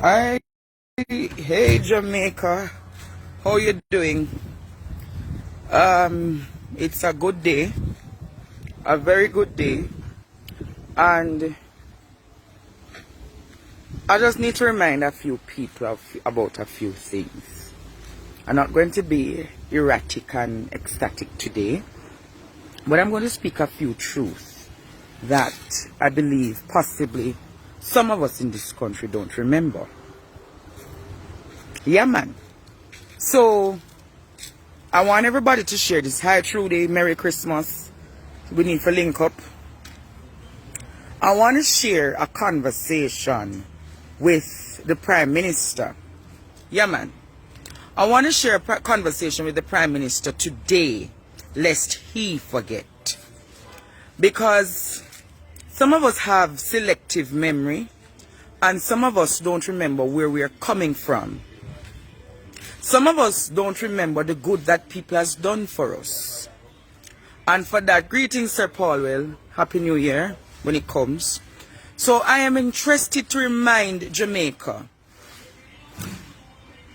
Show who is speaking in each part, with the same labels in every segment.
Speaker 1: Hi, hey Jamaica, how you doing? It's a good day, a very good day, and I just need to remind a few people about a few things. I'm not going to be erratic and ecstatic today, but I'm going to speak a few truths that I believe possibly some of us in this country don't remember. Yeah, man. So, I want everybody to share this. Hi, Trudy. Merry Christmas. We need to link up. I want to share a conversation with the Prime Minister. Yeah, man. I want to share a conversation with the Prime Minister today, lest he forget. Because some of us have selective memory, and some of us don't remember where we are coming from. Some of us don't remember the good that people has done for us. And for that, greetings, Sir Paulwell. Happy New Year when it comes. So I am interested to remind Jamaica,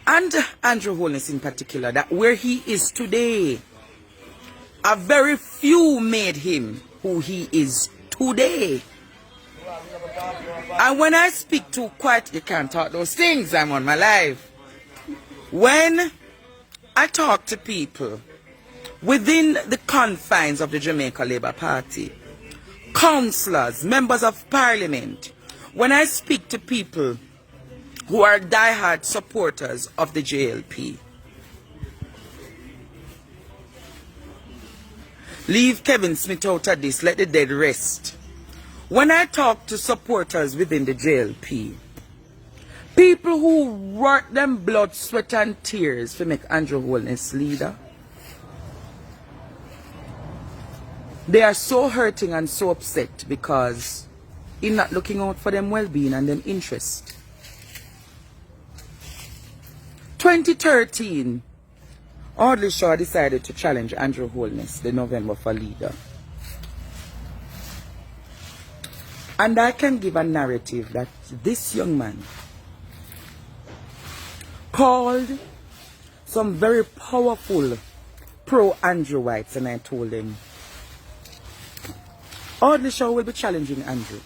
Speaker 1: and Andrew Holness in particular, that where he is today, a very few made him who he is today. And when I speak to quite, you can't talk those things, I'm on my live. When I talk to people within the confines of the Jamaica Labour Party, councillors, members of parliament, when I speak to people who are diehard supporters of the JLP, leave Kevin Smith out of this, let the dead rest. When I talk to supporters within the JLP, people who work them blood, sweat and tears to make Andrew Holness leader, they are so hurting and so upset because he's not looking out for them well-being and them interest. 2013, Audley Shaw decided to challenge Andrew Holness, the November for leader. And I can give a narrative that this young man called some very powerful pro-Andrewites, and I told them, Audley Shaw will be challenging Andrew.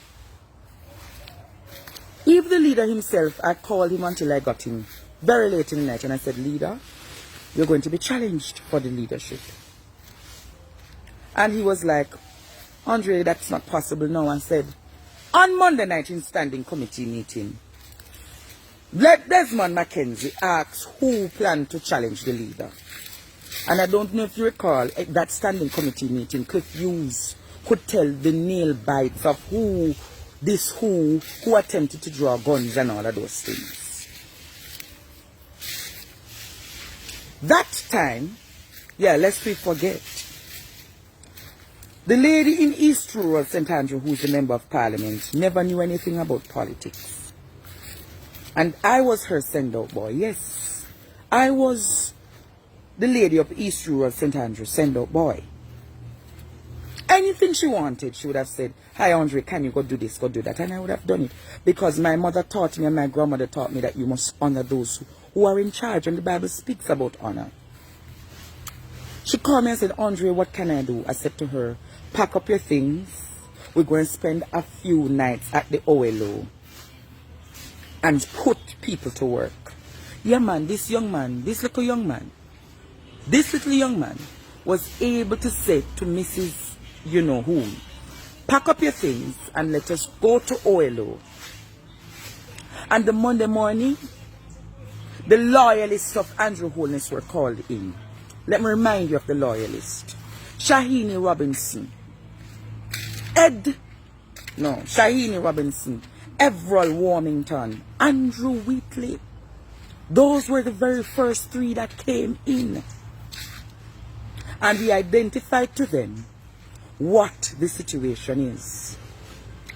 Speaker 1: Even the leader himself, I called him until I got him very late in the night, and I said, leader, you're going to be challenged for the leadership. And he was like, Andre, that's not possible now. I said, on Monday night in standing committee meeting, let Desmond Mackenzie ask who planned to challenge the leader. And I don't know if you recall, at that standing committee meeting, Cliff Hughes could tell the nail bites of who attempted to draw guns and all of those things. That time, yeah, lest we forget, the lady in East Rural St. Andrew, who's a member of parliament, never knew anything about politics. And I was her send-out boy. Yes, I was the lady of East Rural St. Andrew send-out boy. Anything she wanted, she would have said, hi Andre, can you go do this, go do that? And I would have done it. Because my mother taught me and my grandmother taught me that you must honor those who are in charge. And the Bible speaks about honor. She called me and said, Andre, what can I do? I said to her, pack up your things. We're going to spend a few nights at the OLO and put people to work. Yeah, man, this little young man was able to say to Mrs. You know whom, pack up your things and let us go to OLO. And the Monday morning, the loyalists of Andrew Holness were called in. Let me remind you of the loyalists. Shahini Robinson, Everall Warmington, Andrew Wheatley. Those were the very first three that came in. And we identified to them what the situation is.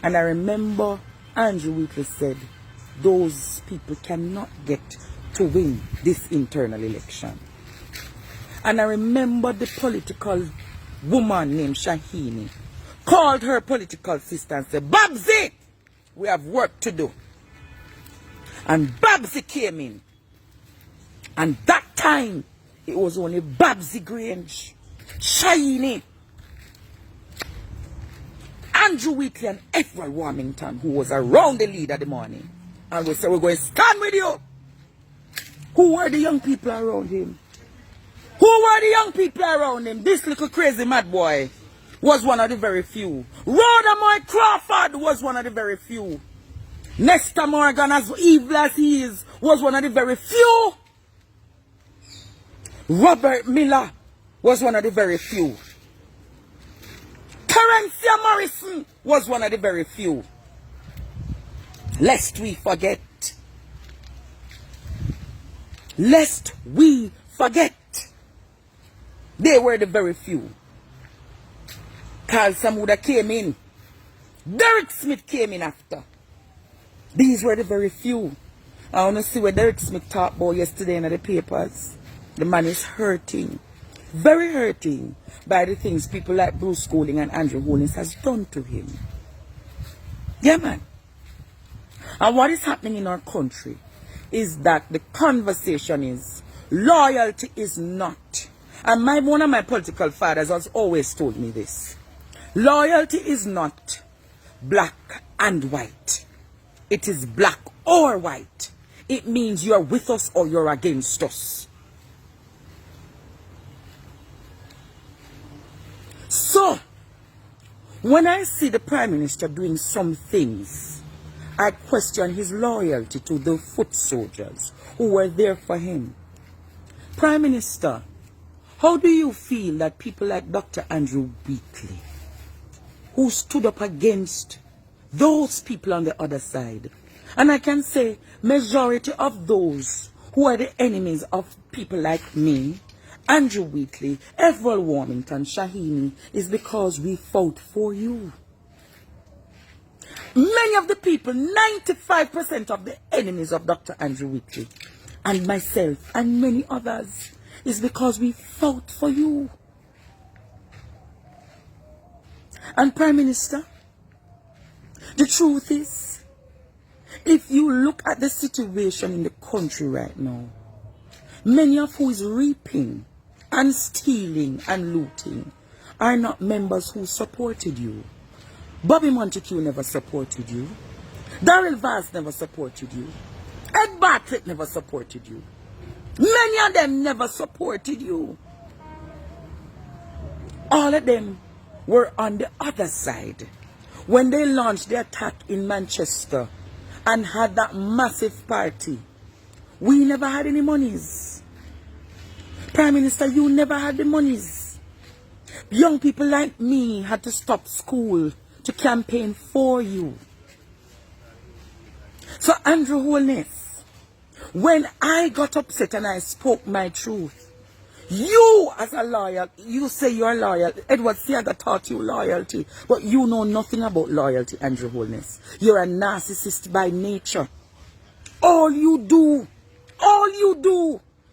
Speaker 1: And I remember Andrew Wheatley said, those people cannot get to win this internal election. And I remember the political woman named Shahini called her political sister and said, Babsy, we have work to do. And Babsy came in. And that time, it was only Babsy Grange, Shiny, Andrew Wheatley and Everett Warmington, who was around the lead at the morning. And we said, we're going to stand with you. Who were the young people around him? Who were the young people around him? This little crazy mad boy was one of the very few. Rhoda Moy Crawford was one of the very few. Nestor Morgan, as evil as he is, was one of the very few. Robert Miller was one of the very few. Terencia Morrison was one of the very few. Lest we forget. Lest we forget. They were the very few. Carl Samuda came in. Derek Smith came in after. These were the very few. I want to see what Derek Smith talked about yesterday in the papers. The man is hurting. Very hurting by the things people like Bruce Schooling and Andrew Holness has done to him. Yeah, man. And what is happening in our country is that the conversation is loyalty is not. And one of my political fathers has always told me this. Loyalty is not black and white. It is black or white. It means you are with us or you're against us. So, when I see the Prime Minister doing some things, I question his loyalty to the foot soldiers who were there for him. Prime Minister, how do you feel that people like Dr. Andrew Wheatley, who stood up against those people on the other side, and I can say majority of those who are the enemies of people like me, Andrew Wheatley, Everett Warmington, Shahini, is because we fought for you. Many of the people, 95% of the enemies of Dr. Andrew Wheatley, and myself, and many others, is because we fought for you. And Prime Minister, the truth is, if you look at the situation in the country right now, many of who is reaping and stealing and looting are not members who supported you. Bobby Montague never supported you. Darrell Vaz never supported you. Ed Bartlett never supported you. Many of them never supported you. All of them were on the other side when they launched the attack in Manchester and had that massive party. We never had any monies. Prime Minister, you never had the monies. Young people like me had to stop school to campaign for you. So Andrew Holness, when I got upset and I spoke my truth, you as a lawyer, you say you're loyal. Edward Seaga taught you loyalty, but you know nothing about loyalty, Andrew Holness. You're a narcissist by nature. All you do,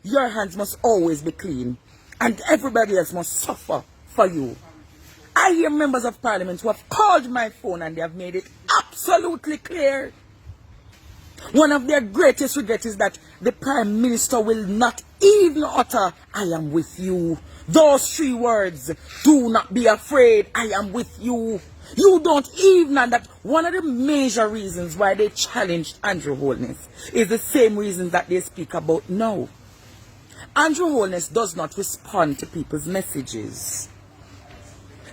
Speaker 1: your hands must always be clean, and everybody else must suffer for you. I hear members of parliament who have called my phone and they have made it absolutely clear. One of their greatest regrets is that the Prime Minister will not even utter, "I am with you." Those 3 words, do not be afraid, I am with you. You don't even know that one of the major reasons why they challenged Andrew Holness is the same reasons that they speak about now. Andrew Holness does not respond to people's messages.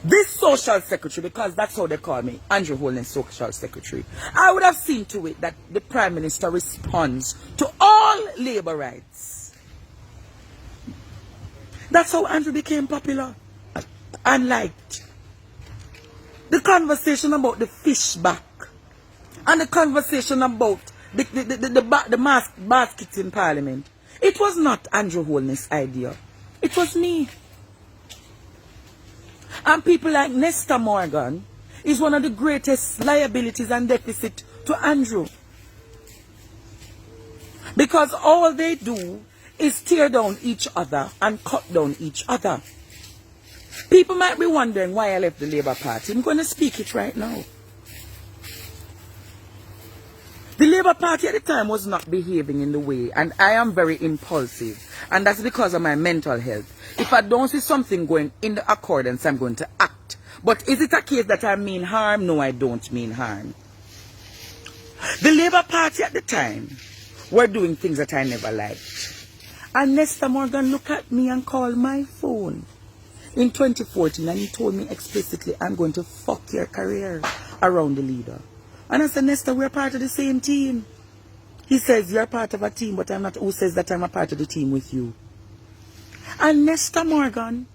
Speaker 1: This social secretary, because that's how they call me, Andrew Holness social secretary, I would have seen to it that the Prime Minister responds to all labor rights. That's how Andrew became popular and liked. The conversation about the fish back and the conversation about the mask baskets in Parliament, it was not Andrew Holness' idea. It was me. And people like Nestor Morgan is one of the greatest liabilities and deficit to Andrew. Because all they do is tear down each other and cut down each other. People might be wondering why I left the Labour Party. I'm going to speak it right now. The Labour Party at the time was not behaving in the way, and I am very impulsive, and that's because of my mental health. If I don't see something going in the accordance, I'm going to act. But is it a case that I mean harm? No, I don't mean harm. The Labour Party at the time were doing things that I never liked. And Nestor Morgan looked at me and called my phone in 2014, and he told me explicitly, I'm going to fuck your career around the leader. And I said, Nestor, we're part of the same team. He says, you're part of a team, but I'm not. Who says that I'm a part of the team with you? And Nestor Morgan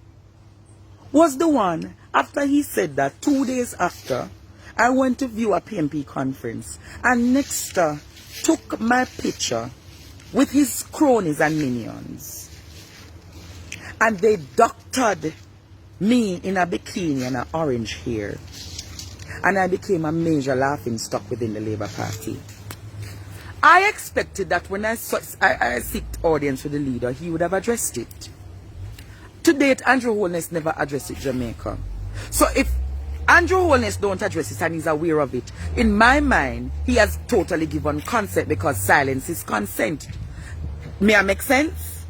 Speaker 1: was the one, after he said that, 2 days after, I went to view a PMP conference, and Nestor took my picture with his cronies and minions, and they doctored me in a bikini and an orange hair, and I became a major laughing stock within the Labour Party. I expected that when I seeked audience with the leader, he would have addressed it. To date, Andrew Holness never addressed it, Jamaica. So if Andrew Holness don't address it and he's aware of it, in my mind, he has totally given consent, because silence is consent. May I make sense?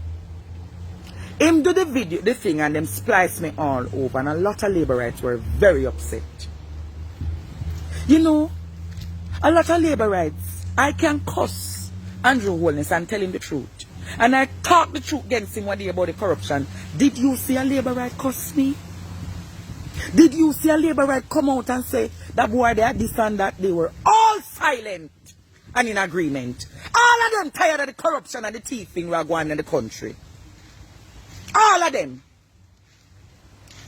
Speaker 1: Him do the video, the thing, and them splice me all over, and a lot of Labourites were very upset. You know, a lot of Labourites, I can cuss Andrew Holness and tell him the truth. And I talk the truth against him one day about the corruption. Did you see a Labourite cuss me? Did you see a Labourite come out and say that boy they had this and that? They were all silent and in agreement. All of them tired of the corruption and the thieving we are going in the country. All of them.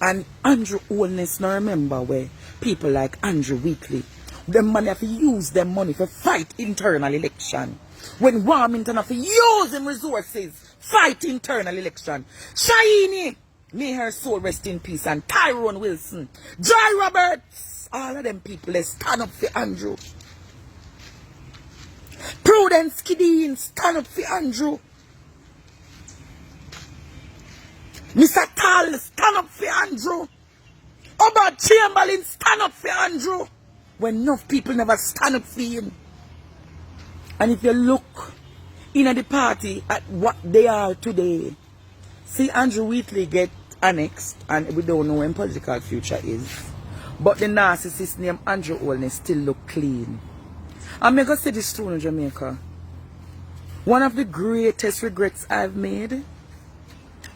Speaker 1: And Andrew Holness, now remember where people like Andrew Wheatley, them money have to use them money for fight internal election. When Warmington have to use them resources, fight internal election. Shiny, may her soul rest in peace, and Tyrone Wilson, Joy Roberts, all of them people, they stand up for Andrew. Prudence Kideen, stand up for Andrew. Mr. Tal, stand up for Andrew. Obad Chamberlain, stand up for Andrew. When enough people never stand up for him. And if you look in at the party at what they are today, see Andrew Wheatley get annexed, and we don't know when political future is. But the narcissist named Andrew Holness still look clean. I'm going to say this true in Jamaica. One of the greatest regrets I've made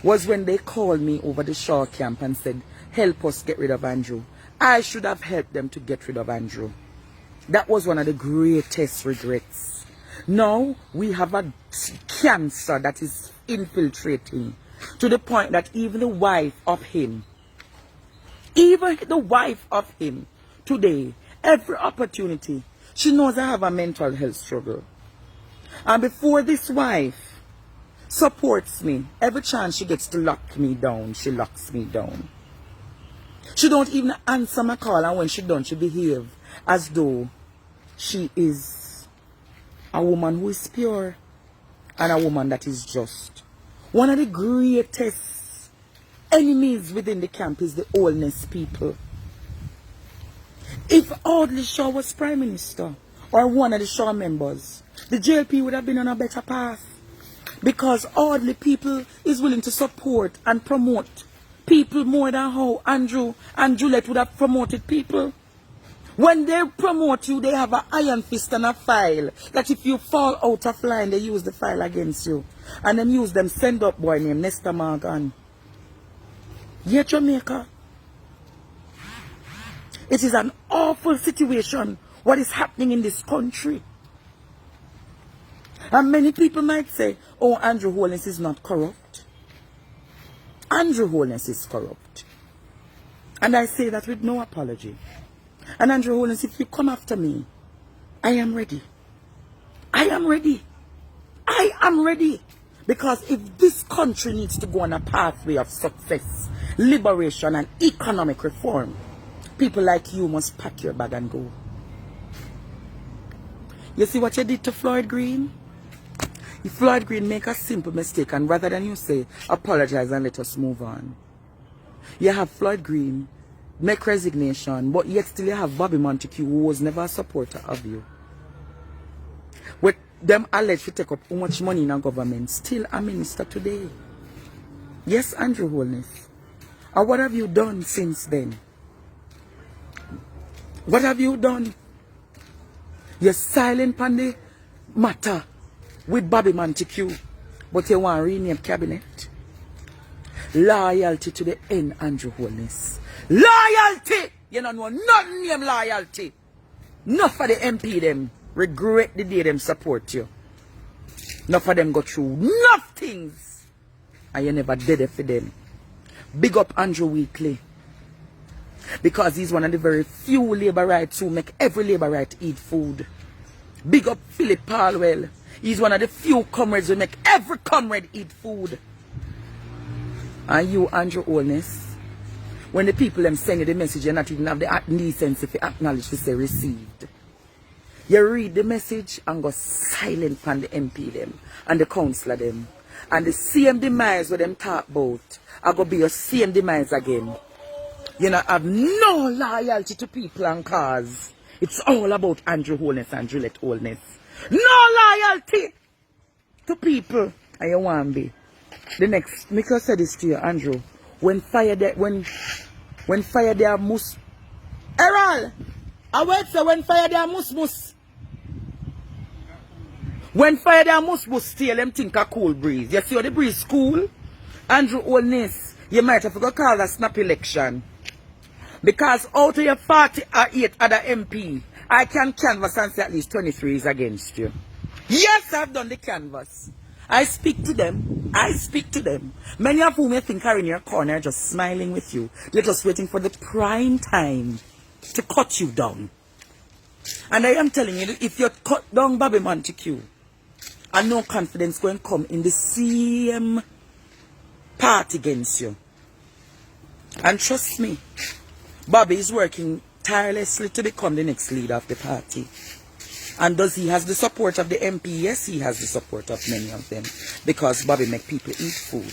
Speaker 1: was when they called me over the Shaw camp and said, help us get rid of Andrew. I should have helped them to get rid of Andrew. That was one of the greatest regrets. Now we have a cancer that is infiltrating to the point that even the wife of him today, every opportunity, she knows I have a mental health struggle. And before this wife supports me, every chance she gets to lock me down, she locks me down. She don't even answer my call, and when she don't, she behave as though she is a woman who is pure and a woman that is just. One of the greatest enemies within the camp is the Holness people. If Audley Shaw was Prime Minister, or one of the Shaw members, the JLP would have been on a better path. Because Audley people is willing to support and promote people more than how Andrew and Juliet would have promoted people. When they promote you, they have an iron fist and a file that if you fall out of line, they use the file against you. And then use them send up boy named Nestor Morgan. Yeah, Jamaica. It is an awful situation what is happening in this country. And many people might say, oh, Andrew Holness is not corrupt. Andrew Holness is corrupt. And I say that with no apology. And Andrew Holness, if you come after me, I am ready. I am ready. I am ready. Because if this country needs to go on a pathway of success, liberation and economic reform, people like you must pack your bag and go. You see what you did to Floyd Green? If Floyd Green make a simple mistake, and rather than you say, apologize and let us move on, you have Floyd Green make resignation, but yet still you have Bobby Montague, who was never a supporter of you. with them alleged to take up how much money in our government, still a minister today. Yes, Andrew Holness. And what have you done since then? What have you done? You're silent on the matter with Bobby Montague, but you want to rename cabinet. Loyalty to the end, Andrew Holness. Loyalty! You don't know nothing name loyalty. Enough for the MP them regret the day them support you. Enough for them go through enough things. And you never did it for them. Big up Andrew Weekly. Because he's one of the very few labor rights who make every labor right eat food. Big up Philip Palwell. He's one of the few comrades who make every comrade eat food. And you, Andrew Holness, when the people them send you the message, you not even have the decency to acknowledge to say received. You read the message and go silent on the MP them and the councillor them. And the same demise with them talk about, I go be your same demise again. You know, have no loyalty to people and cause. It's all about Andrew Holness and Juliet Holness. No loyalty to people. And you want to be. The next, make us say this to you, Andrew. When fire there must. Errol! I wait say when fire there must. When fire there must steal them think a cool breeze. You see how the breeze cool? Andrew Holness, you might have to go call a snap election. Because out of your 48 other MP, I can canvass and say at least 23 is against you. Yes, I've done the canvass. I speak to them. I speak to them. Many of whom you think are in your corner just smiling with you. They're just waiting for the prime time to cut you down. And I am telling you, if you cut down Bobby Montague, and no confidence going to come in the same part against you. And trust me, Bobby is working tirelessly to become the next leader of the party. And does he has the support of the MP? Yes, he has the support of many of them. Because Bobby make people eat food.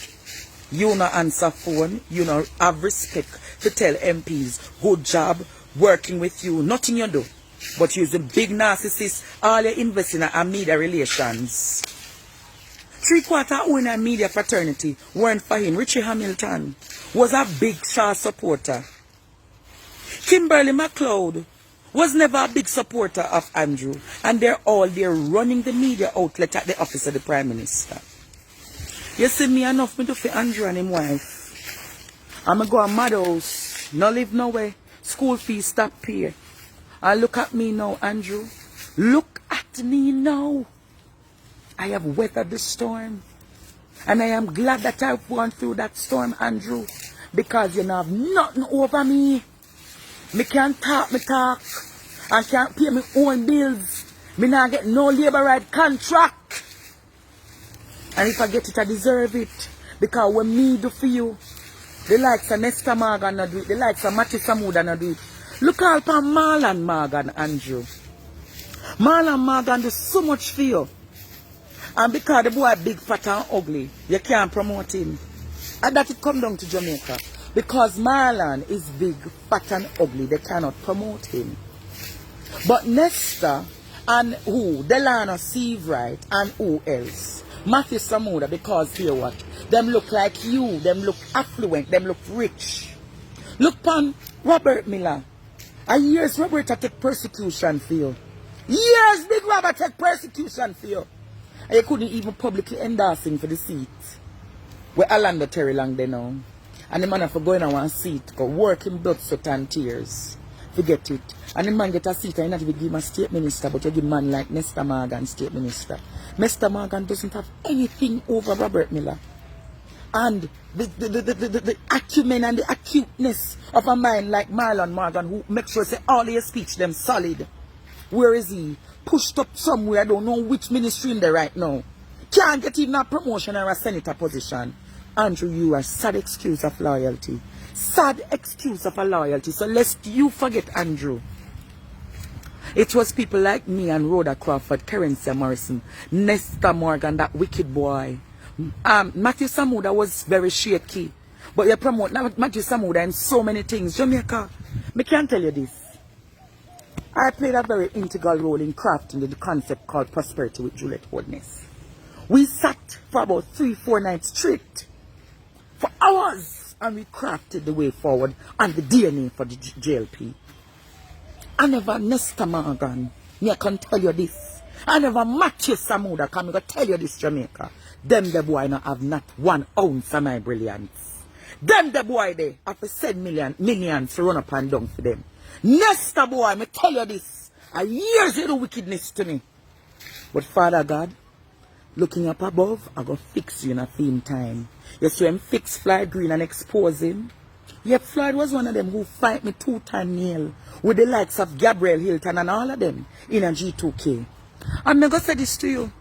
Speaker 1: You no answer phone. You no have respect to tell MPs, good job working with you. Nothing you do. But you're a big narcissist. All you invest in are media relations. 3/4 owner media fraternity weren't for him. Richie Hamilton was a big Shaw supporter. Kimberly McLeod was never a big supporter of Andrew. And they're all there running the media outlet at the office of the Prime Minister. You see me enough me to for Andrew and his wife. I'm going to go to mad house. No live nowhere. School fees stop pay. And look at me now, Andrew. Look at me now. I have weathered the storm. And I am glad that I've gone through that storm, Andrew. Because you know have nothing over me. Me can't talk me talk. I can't pay my own bills. Me not get no labor right contract. And if I get it, I deserve it. Because when me do for you, the likes of Nesta Morgan not do it. The likes of Matthew Samuda not do it. Look all upon Marlon Morgan, Andrew. Marlon Morgan do so much for you. And because the boy big, fat and ugly, you can't promote him. And that it come down to Jamaica. Because Marlon is big, fat and ugly, they cannot promote him. But Nesta and who? Delano Seavright and who else? Matthew Samuda, because here what? Them look like you, them look affluent, them look rich. Look upon Robert Miller. And years Robert take persecution for you. Years Big Robert take persecution for you. And you couldn't even publicly endorse him for the seat. Where Orlando Terry long there now. And the man have to go in on one seat, go work in blood, sweat and tears. Forget it. And the man get a seat and you not even give him a state minister, but you give man like Nesta Morgan state minister. Nesta Morgan doesn't have anything over Robert Miller. And the acumen and the acuteness of a mind like Marlon Morgan who makes sure say all your speech them solid. Where is he? Pushed up somewhere, I don't know which ministry in there right now. Can't get even a promotion or a senator position. Andrew, you are sad excuse of loyalty. Sad excuse of a loyalty. So lest you forget, Andrew. It was people like me and Rhoda Crawford, Terencia Morrison, Nesta Morgan, that wicked boy. Matthew Samuda was very shaky. But you promote Matthew Samuda in so many things. Jamaica, me can't tell you this. I played a very integral role in crafting the concept called prosperity with Juliet Holness. We sat for about 3-4 nights straight for hours and we crafted the way forward and the DNA for the JLP. I never Nesta Morgan, me I can tell you this. I never Matthew Samuda can go tell you this, Jamaica. Them the boy not have not 1 ounce of my brilliance. Them the boy they have to send millions to run up and down for them. Nesta boy, me tell you this. I years you do wickedness to me. But Father God, looking up above, I go fix you in a theme time. You see him fix Floyd Green and expose him. Yet Floyd was one of them who fight me tooth and nail with the likes of Gabriel Hilton and all of them in a G2K. I'm going to say this to you.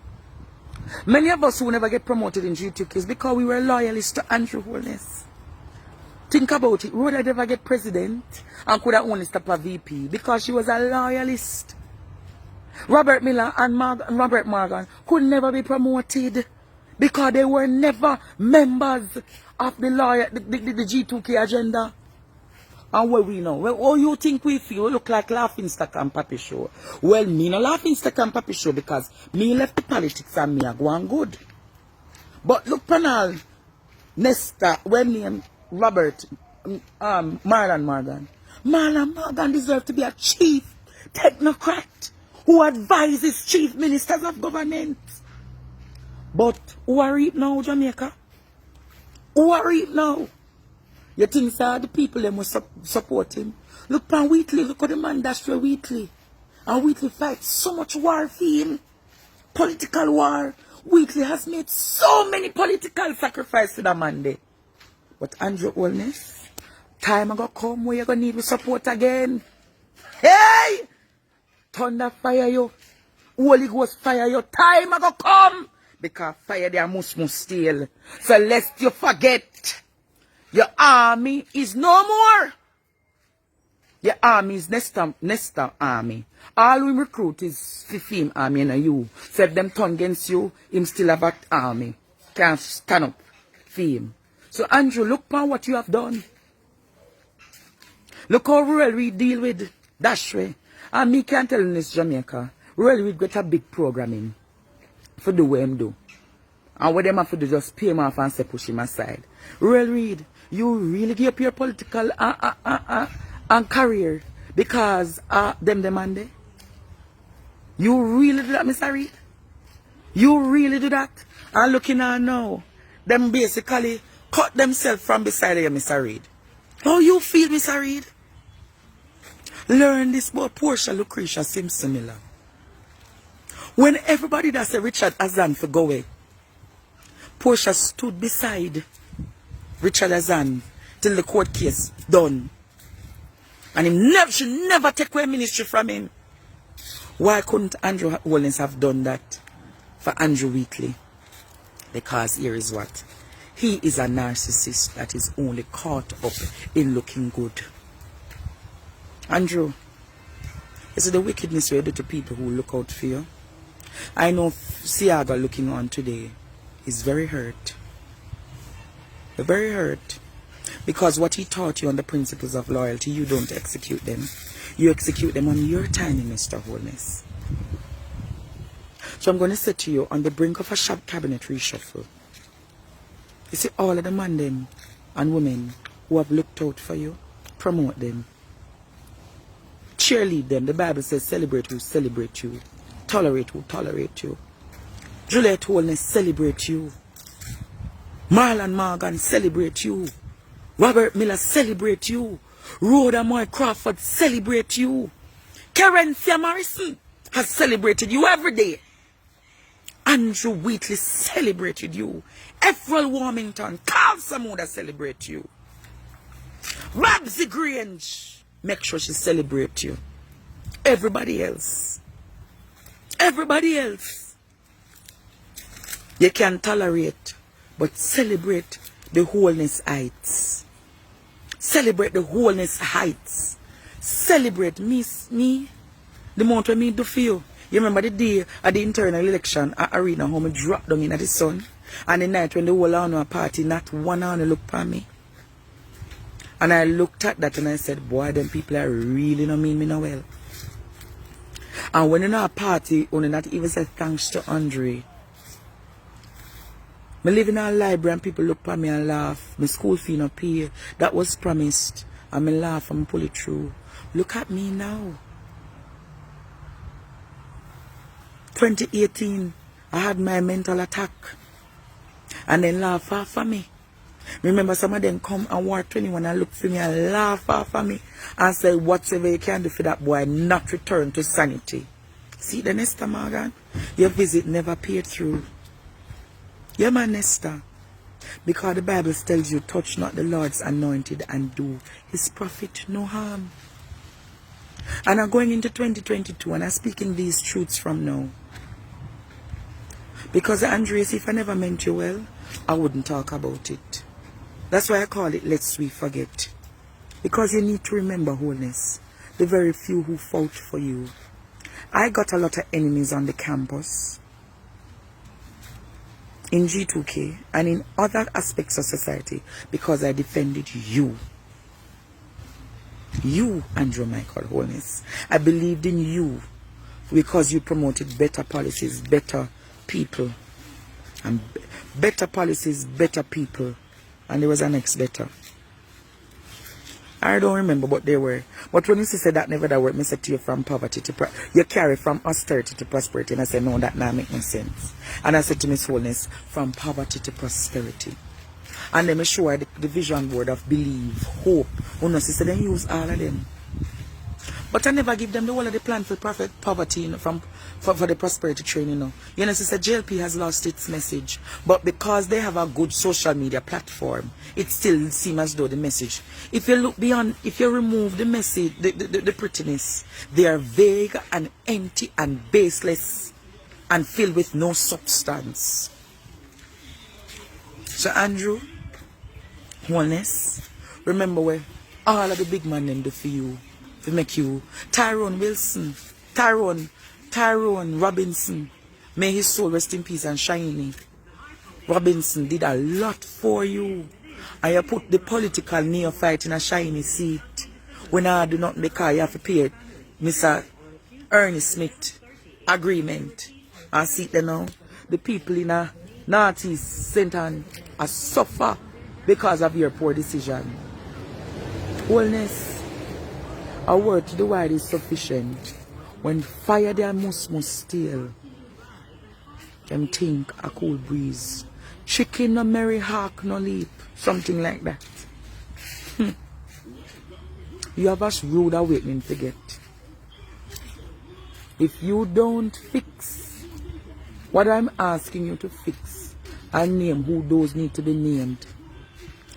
Speaker 1: Many of us who never get promoted in G2K is because we were loyalists to Andrew Holness. Think about it. Rhoda never get president and could have only stop a VP because she was a loyalist. Robert Miller and Robert Morgan could never be promoted because they were never members of the G2K agenda. And what we know? Well, oh, you think we feel? We look like Laughing Stock and Papi Show. Well, me no Laughing Stock and Papi Show because me left the politics and me are going good. But look, Panal, Nesta, when me and Robert, Marlon Morgan. Marlon Morgan deserves to be a chief technocrat who advises chief ministers of government. But who are it now, Jamaica? Who are it now? You think so the people them will support him? Look pan Wheatley, look at the man that's for Wheatley. And Wheatley fights so much war for him. Political war. Wheatley has made so many political sacrifices to that man there. But Andrew Holness, time ago come where you're going to need support again. Hey! Thunder fire you. Holy Ghost fire you. Time ago come. Because fire there must steal. So lest you forget, your army is no more. Your army is Nesta army. All we recruit is 15 army and you. So if them turn against you, him still have an army. Can't stand up for him. So Andrew, look upon what you have done. Look how Ruel Reid deal with Dashway. And me can't tell in this Jamaica. Ruel Reid got a big programming for do what him do. And what them have to do just pay him off and say push him aside. Ruel Reid, you really give up your political and career because them demand it? You really do that, Mr. Reid? You really do that? And looking at now, them basically cut themselves from beside you, Mr. Reid. How you feel, Mr. Reid? Learn this about Portia Lucretia Simpson Miller. When everybody that say Richard Azan for go away, Portia stood beside Richard Azan till the court case done. And she never take away ministry from him. Why couldn't Andrew Holness have done that for Andrew Wheatley? Because here is what. He is a narcissist that is only caught up in looking good. Andrew, is it the wickedness you do to people who look out for you? I know Siaga looking on today is very hurt. Very hurt. Because what he taught you on the principles of loyalty, you don't execute them. You execute them on your timing, Mr. Holness. So I'm going to say to you, on the brink of a cabinet reshuffle, you see all of the men and women who have looked out for you, promote them. Cheerlead them. The Bible says celebrate who celebrate you. Tolerate who tolerate you. Juliet Holness celebrate you. Marlon Morgan celebrate you. Robert Miller celebrate you. Rhoda Moy Crawford celebrate you. Karen Fia Morrison has celebrated you every day. Andrew Wheatley celebrated you. Efrel Warmington, Carl Samuda celebrate you. Babsy Grange, make sure she celebrate you. Everybody else. Everybody else. You can tolerate, but celebrate the Holness heights. Celebrate the Holness heights. Celebrate me, the amount of me do for you. You remember the day at the internal election at Arena, how me dropped down in the sun? And the night when the whole honor party, not one honor looked at me. And I looked at that and I said, boy, them people are really not mean me no well. And when you're not a party, you not even say thanks to Andre. I live in a library and people look at me and laugh. My school fee not pay. That was promised. And I laugh and pull it through. Look at me now. 2018, I had my mental attack. And then laugh off of me. Remember some of them come and War 21 and look for me and laugh off of me. And say whatever you can do for that boy not return to sanity. See the Nesta Morgan? Your visit never paid through. Yeah, man, Nesta. Because the Bible tells you, touch not the Lord's anointed and do his prophet no harm. And I'm going into 2022 and I'm speaking these truths from now. Because, Andres, if I never meant you well, I wouldn't talk about it. That's why I call it Lest We Forget. Because you need to remember, Holness, the very few who fought for you. I got a lot of enemies on the campus, in G2K, and in other aspects of society, because I defended you. You, Andrew Michael Holness. I believed in you because you promoted better policies, better people. And better policies, better people. And there was an next better. I don't remember what they were. But when you said that never that word, I said to you from poverty to you carry from austerity to prosperity. And I said, no, that not make no sense. And I said to Miss Holness, from poverty to prosperity. And then I show her the vision board of believe, hope. Honestly, so then use all of them. But I never give them the whole of the plan for poverty, you know, for the prosperity train, you know. You know, sister, JLP has lost its message. But because they have a good social media platform, it still seems as though the message, if you look beyond, if you remove the message, the prettiness, they are vague and empty and baseless and filled with no substance. So Andrew, Holness, remember where all of the big men them do for you. To make you Tyrone Wilson, Tyrone Robinson, may his soul rest in peace and shiny. Robinson did a lot for you. And you put the political neophyte in a shiny seat. When I do not make her, you have to pay Mr. Ernest Smith agreement. And see there now, the people in a Northeast St. Anne are suffer because of your poor decision. Holness. A word to the wide is sufficient. When fire their must steal, them think a cool breeze. Chicken no merry hawk no leap. Something like that. You have a rude awakening to get. If you don't fix what I'm asking you to fix, and name who those need to be named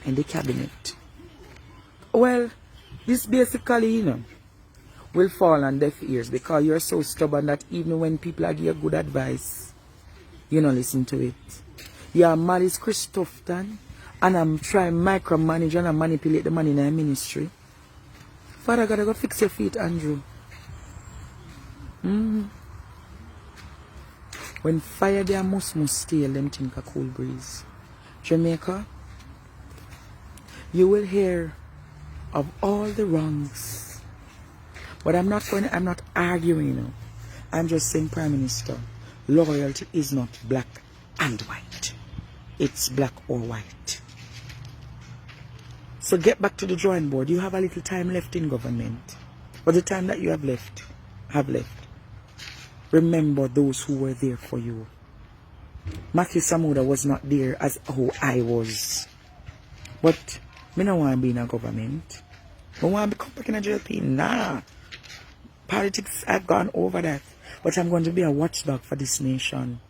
Speaker 1: in the cabinet. Well, this basically, you know, will fall on deaf ears because you're so stubborn that even when people are giving good advice, you don't listen to it. You're mad as Christopherton, and I'm trying micromanage and manipulate the money in our ministry. Father God, I gotta fix your feet, Andrew. When fire there must steal, them think a cool breeze. Jamaica, you will hear of all the wrongs. But I'm not arguing, you know. I'm just saying, Prime Minister, loyalty is not black and white. It's black or white. So get back to the drawing board. You have a little time left in government. But the time that you have left, remember those who were there for you. Matthew Samuda was not there as who I was. But I don't want to be in a government. I want to become back in a JLP. Nah. Politics, I've gone over that. But I'm going to be a watchdog for this nation.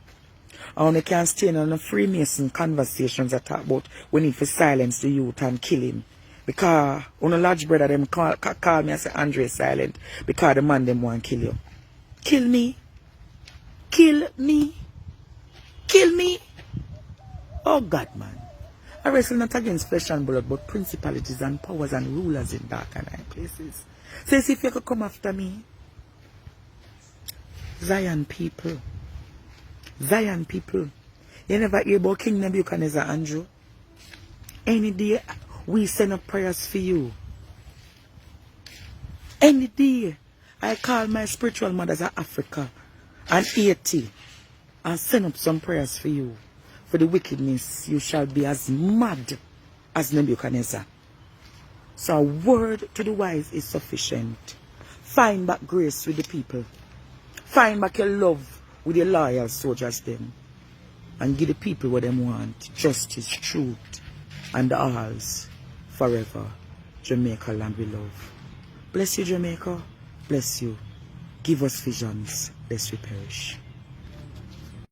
Speaker 1: I only can't stay on the Freemason conversations that talk about we need to silence the youth and kill him. Because on a large brother them call me and say Andre silent because the man them want to kill you. Kill me. Kill me. Kill me. Oh God, man. I wrestle not against flesh and blood, but principalities and powers and rulers in dark and high places. Says if you could come after me, Zion people. Zion people. You never hear about King Nebuchadnezzar, Andrew? Any day we send up prayers for you. Any day. I call my spiritual mothers of Africa and Haiti and send up some prayers for you. For the wickedness, you shall be as mad as Nebuchadnezzar. So a word to the wise is sufficient. Find back grace with the people. Find back your love with your loyal soldiers them. And give the people what they want. Justice, truth, and the alls forever. Jamaica land we love. Bless you, Jamaica. Bless you. Give us visions lest we perish.